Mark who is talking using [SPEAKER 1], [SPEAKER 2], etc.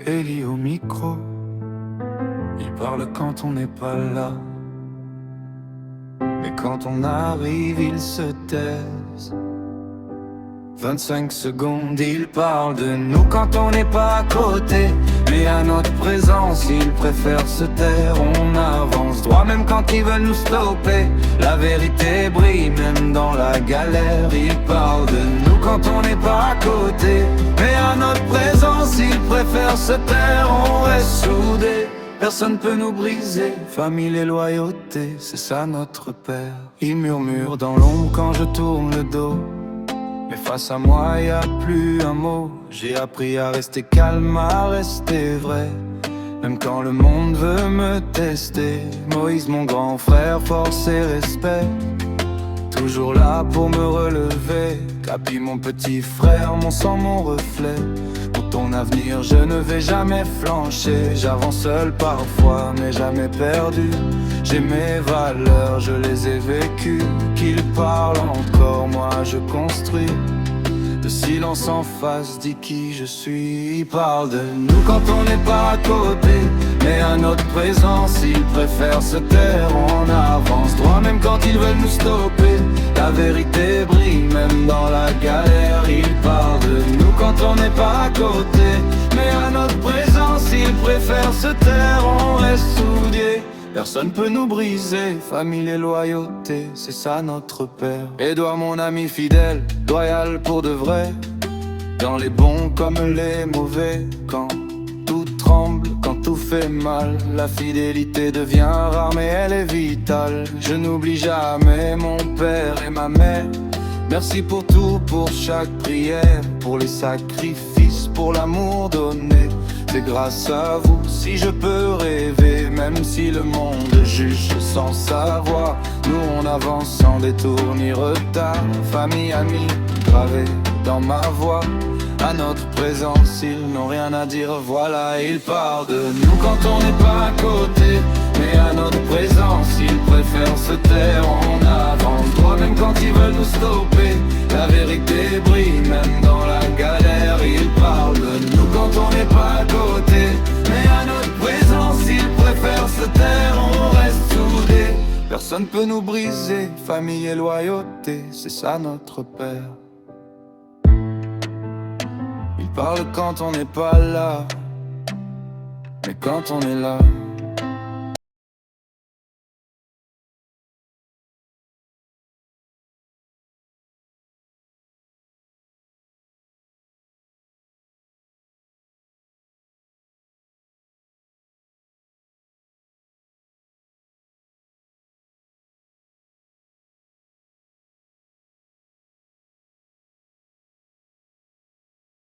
[SPEAKER 1] Ellie au micro. Il parle quand on n'est pas là, mais quand on arrive, ils se taisent. 25 secondes, il parle de nous quand on n'est pas à côté, mais à notre présence, ils préfèrent se taire. On avance droit même quand ils veulent nous stopper. La vérité brille même dans la galère. Ils parlent de nous quand on n'est pas à côté, mais à notre présence, ils préfèrent se taire. On reste soudés, personne peut nous briser. Famille et loyauté, c'est ça notre père. Il murmure dans l'ombre quand je tourne le dos, mais face à moi y a plus un mot. J'ai appris à rester calme, à rester vrai, même quand le monde veut me tester. Moïse mon grand frère, force et respect, toujours là pour me relever. Capi mon petit frère, mon sang, mon reflet. Pour ton avenir je ne vais jamais flancher. J'avance seul parfois mais jamais perdu. J'ai mes valeurs, je les ai vécues. Qu'ils parlent encore, moi je construis. Le silence en face dit qui je suis. Ils parlent de nous quand on n'est pas à côté, mais à notre présence ils préfèrent se taire. On avance droit même quand ils veulent nous stopper. La vérité brille même dans la galère. Ils parlent de nous quand on n'est pas à côté, mais à notre présence ils préfèrent se taire. On reste soudés, personne peut nous briser. Famille et loyauté, c'est ça notre père. Edouard mon ami fidèle, loyal pour de vrai, dans les bons comme les mauvais. Quand tout tremble, quand tout fait mal, la fidélité devient rare mais elle est vitale. Je n'oublie jamais mon père et ma mère. Merci pour tout, pour chaque prière, pour les sacrifices, pour l'amour donné. C'est grâce à vous si je peux rêver, même si le monde juge sans savoir. Nous on avance sans détour ni retard. Famille, amis, gravés dans ma voix. À notre présence, ils n'ont rien à dire, voilà. Ils parlent de nous quand on n'est pas à côté, mais à notre présence, ils préfèrent se taire. On avance droit même quand ils veulent nous stopper. La vérité brille même dans la galère. Ils parlent de nous quand on n'est pas à côté, mais à notre présence, ils préfèrent se taire. On reste soudés, personne peut nous briser. Famille et loyauté, c'est ça notre père. Ils parlent quand on n'est pas là, mais quand on est là,